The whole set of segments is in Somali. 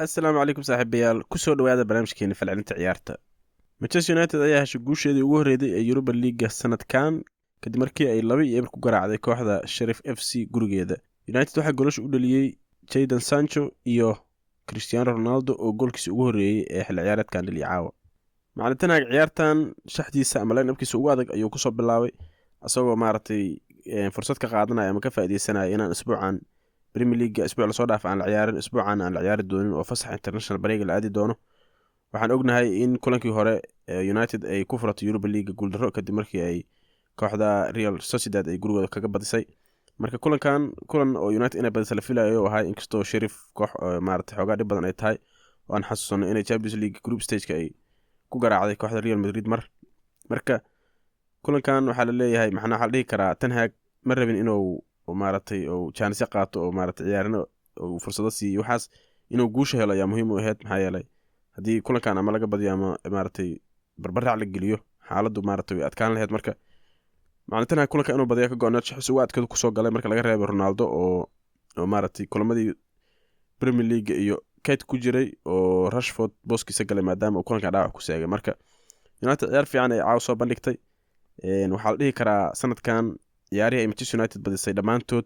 Assalaamu calaykum saaxiibayaal kusoo dhawaada barnaamijkeena falcelinta ciyaarta. Manchester United ayaa heshay guusheedii ugu horreeyay ee Europa League sanadkan kadib markii ay 2-0 ku garaacday kooxda Sheriff FC gurigeeda. United waxaa goolasha u dhaliyay Jadon Sancho iyo Cristiano Ronaldo oo goolkiisa ugu horreeyay ee xilli ciyaareedkan dhaliya caawa. Macallintanaga ciyaartan shaxdiisa ama line-upkiisa ugu adag ayuu kusoo bilaabay asagoo fursad ka qaadanaya ama ka faa'iideysanaya inaan isbuucan Premier League isbuuc la soo dhaaf aan la ciyaarin isbuucan aan la ciyaari doonin oo fasax international break la aadi doono. Waxaan ognahay in kulankii hore United ay ku furatay Europa League guuldarro kadib markii ay kooxda Real Sociedad ay gurigooda kaga badisay. Marka kulan oo United inay badisay la filayo oo ahay inkastoo Sheriff koox xoogaa dhib badan ay tahay oo aan xasuusano inay Champions League group stage-ka ay ku garaacday kooxda Real Madrid marka kulankan waxaa la leeyahay maxaa la dhihi karaa Ten Hag ma rabin inuu oo chance qaato oo ciyaarno oo fursado siiyo waxaas inuu guusha helo ayaa muhiim u ahayd maxaa yeelay haddii kulankan ama laga badiyo ama barbarac la geliyo xaaladdu way adkaan lahayd marka macallintana kulanka inuu badiyo ka go'naansho xus ugu adkeed ku soo galay marka laga reebo Ronaldo oo kulamadii Premier League iyo Kate ku jiray oo Rashford booskiisa galay maadaama uu kulanka dhaawac ku seegay marka United ciyaar fiican ay caaw soo bandhigtay waxaa la dhihi karaa sanadkan ciyaarihii ay Manchester United badisay dhammaantood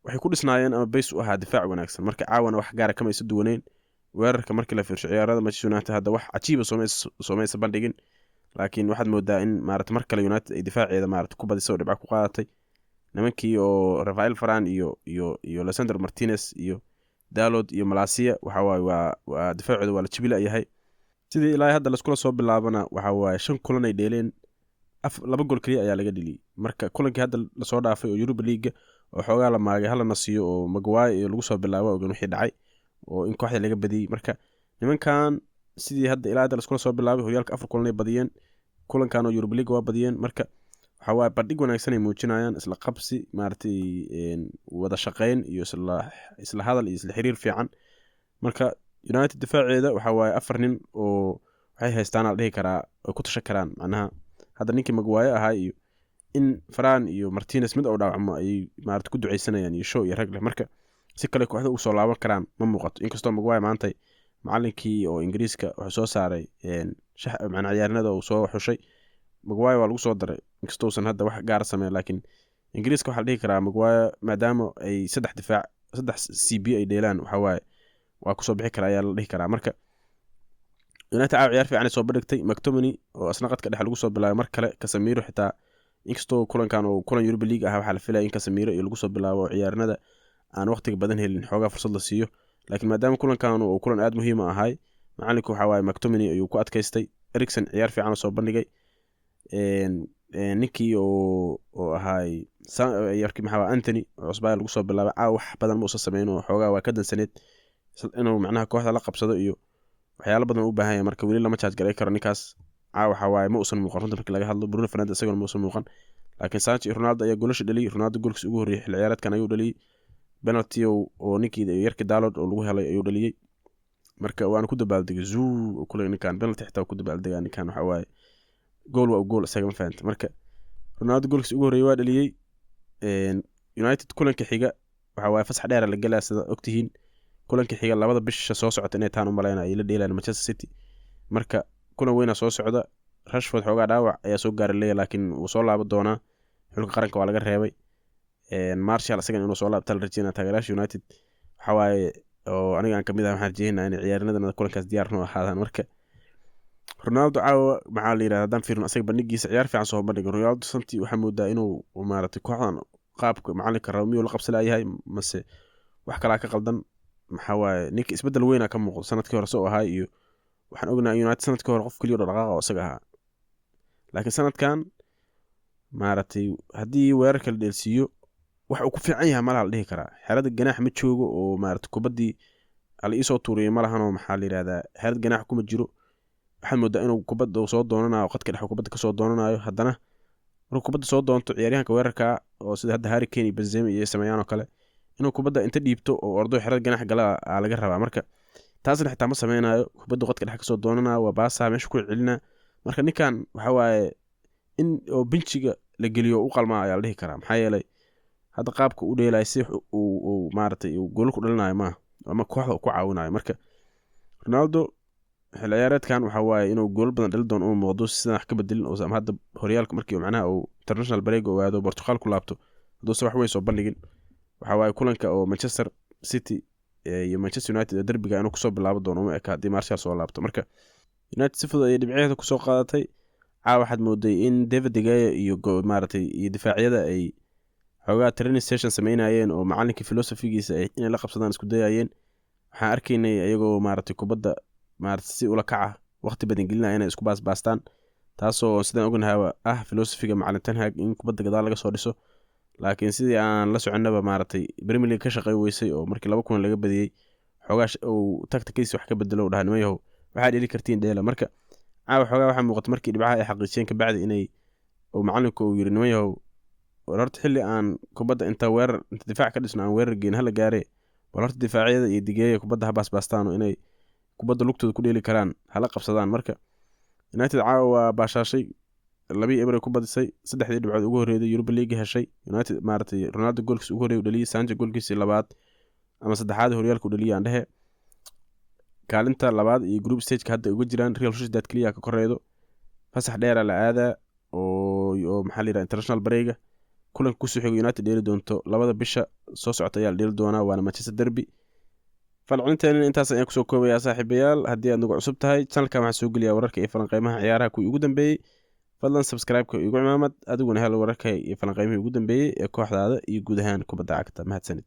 waxay ku dhisnaayeen ama base u ahaa difaac wanaagsan marka caawana wax gaara kama isa duwaneyn weerarka markii la fiirsho ciyaarada Manchester United hadda wax cajiiba soomaysa bandhigin laakiin waxaad moodaa in mar kale United ay difaaceeda ku badisay oo dhibco ku qaadatay nimankii oo Rafael Varane iyo Lisandro Martinez iyo Dalot iyo Malacia waa difaacooda waa la jibila yahay sidii ilaa hadda la iskula soo bilaabana waxa 5 kulan ay dheeleen 2 gool kaliya ayaa laga dhiliyay marka kulankii hadda la soo dhaafay oo Europa League oo xoogaa la maagay hal nasiyo oo Maguire iyo lagu soo bilaabo oo wixii dhacay oo in kooxda laga badiyay marka nimankan sidii hadda ilaa hadda la iskula soo bilaabay horyaalka 4 kulan ay badiyeen kulankan oo Europa League waa badiyeen marka waxa bandhig wanaagsan ay muujinayaan isla qabsi wada shaqeyn iyo isla hadal iyo isla xiriir fiican marka United difaaceeda waxa 4 nin oo waxay haystaan la dhihi karaa oo ku tashan karaan macnaha hadda ninkii Maguire ahaa iyo in Varane iyo Martinez mid oo dhaawacmo ay ku duceysanayaan iyo show iyo rag leh marka si kale kooxda u soo laaban karaan ma muuqato inkastoo Maguire maanta macallinkii oo Ingiriiska wuxuu soo saaray ciyaarnada uu soo xushay Maguire waa lagu soo daray inkastoo san hadda wax gaar sameeyay laakiin Ingiriiska waxa la dhihi karaa Maguire maadaama ay 3 difaac 3 CB ay dheelaan waa ku soo bixi karaa ayaa la dhihi karaa marka United ciyaar fiican ay soo bandhigtay McTominay oo asna qadka dhex lagu soo bilaabay mar kale Casemiro xitaa inkastoo kulankan oo kulan Europa League ah waxa la filayay in Casemiro iyo lagu soo bilaabo ciyaarnada aan waqtiga badan helin xoogaa fursad la siiyo laakiin maadaama kulankan oo kulan aad muhiim ahay macallinku waxa McTominay ayuu ku adkaystay Eriksen ciyaar fiican soo bandhigay ninkii oo ahay yarkii Anthony oo cusbaa lagu soo bilaabay wax badan ma soo sameeyno xoogaa waa ka dansaneed inuu kooxda la qabsado iyo waxyaalo badan u baahan yahay marka wali lama charge garay karo ninkaas waxa ma uusan muuqan runta markii laga hadlo Bruno Fernandes isagoo ma uusan muuqan laakiin Sancho iyo Ronaldo ayaa goolasha dhaliyay Ronaldo goolkiisa ugu horreeyay xilli ciyaareedkan ayuu dhaliyay penalty oo ninkii yarkii Dalot oo lagu helay ayuu dhaliyay marka waan ku dabaaldegay kule ninkan penalty xitaa ku dabaaldegay ninkan waxa gool waa gool isaga ma fahanto marka Ronaldo goolkiisa ugu horreeyay waa dhaliyay United kulanka xiga waxa fasax dheer la galay sida ogtihiin kulanka xiga labada bisha soo socota inay taan u maleynaa ay la dheelaan Manchester City marka kulan weyn soo socda Rashford xoogaa dhaawac ayaa soo gaaray leeyahay laakiin uu soo laaban doonaa xulka qaranka waa laga reebay Martial isagan inuu soo laabto la rajeynaa taageerayaasha United waxa oo aniga aan kamid ah waxaan rajeynayaa in ciyaarnimada kulankaas diyaar noo ahaadaan marka Ronaldo caawa maxaa la yiraahdaa haddaan fiirino asaga bandhigiisa ciyaar fiican soo bandhigay Ronaldo santii waxa moodaa inuu kooxdan qaabka macallinka Romeo la qabsanayahay mase wax kala ka qaldan ninka isbedel weyn ka muuqdo sanadkii hore soo ahaa iyo waxaan ognahay United sanadkii hore qof kaliya oo dhaqaaqa oo isaga ahaa laakiin sanadkan haddii weerarka la dheelsiiyo wax uu ku fiican yahay malaha la dhihi karaa xeelada ganaax ma joogo oo kubadii ala isoo tuuriyay malahan oo maxaa la yiraahdaa xeelad ganaax kuma jiro waxaan moodaa inuu kubadda soo doonanayo qadka dhex kubadda ka soo doonanayo haddana markuu kubadda soo doonto ciyaaryahanka weerarka oo sida hadda Harry Kane iyo Benzema iyo sameeyaan oo kale inuu kubadda inta dhiibto oo ordo xirad ganax gala laga rabaa marka taasna xitaa ma sameynayo kubadda qadka dhex ka soo doonanayo waa baasa meesha ku cilina marka ninkan waxa in oo benchiga la geliyo u qalmaa ayaa la dhihi karaa maxaa yeelay hadda qaabka u dheelay si uu gool ku dhalinayo ama kooxda ku caawinayo marka Ronaldo xil ciyaareedkan waxa waaye inuu gool badan dhalin doono oo muuqdo sidaan wax ka bedelin oo ama hadda horyaalka markii macnaha uu international break oo aado Portugal ku laabto hadduu wax weyn soo bandhigin waxa waaye kulanka oo Manchester City iyo Manchester United ee derbiga inuu kusoo bilaabo doono uma eka haddii Martial soo laabto marka United si fudud ayay dhibceeda kusoo qaadatay waxaad mooday in David De Gea iyo maaragtay iyo difaacyada ay xoogaa training session sameynayeen oo macallinkii philosophy-giisa ay inay la qabsadaan isku dayayeen waxaan arkaynay ayagoo maaragtay kubadda maaragtay si ula kaca waqti badan gelinaya inay isku baasbaastaan taasoo sidaan ognahay philosophy-ga macallin Ten Hag in kubadda gadaal laga soo dhiso laakiin sidii aan la soconaba maaragtay Premier League ka shaqay weysay oo markii 2 kulan laga badiyay xoogaa uu tactics wax ka bedelo dhahan mayahow waxaa dhili kartiin dheela marka xoogaa waxa muuqata markii dhibcaha ay xaqiijiyeen ka bacdi inay oo macallinku uu yiri mayahow horta xilli aan kubadda inta difaac ka dhisno aan weerar geyn hala gaare bal horta difaacyada iyo digeeya kubadda ha baasbaastaan oo inay kubadda lugtooda ku dheeli karaan hala qabsadaan marka United waa baashaashay 2-0 ku badisay 3 dhibcood ugu horeeyay Europa League heshay United maartay Ronaldo goolkiisa ugu horeeyay u dhaliyay Sancho goolkiisa labaad ama saddexaad horyaalka u dhaliyay aan dhahe kaalinta labaad iyo group stage ka hadda ugu jiraan Real Sociedad kaliya ka koreedo fasax dheer la aada oo maxaa la yiraahdaa international break kulanka ku soo xigo United dheeli doonto labada bisha soo socota ayaa dheeli doona waana Manchester derby falcelinteena intaas ayaan kusoo koobayaa saaxiibayaal haddii aad nagu cusub tahay channelka waxaan soo geliyaa wararka iyo falanqeymaha ciyaaraha kuwii ugu dambeeyay fadlan subscribe-ka igu cimaamad adiguna hel wararka iyo falanqeymihii ugu dambeeyay ee kooxdaada iyo guud ahaan kubadda cagta mahadsanid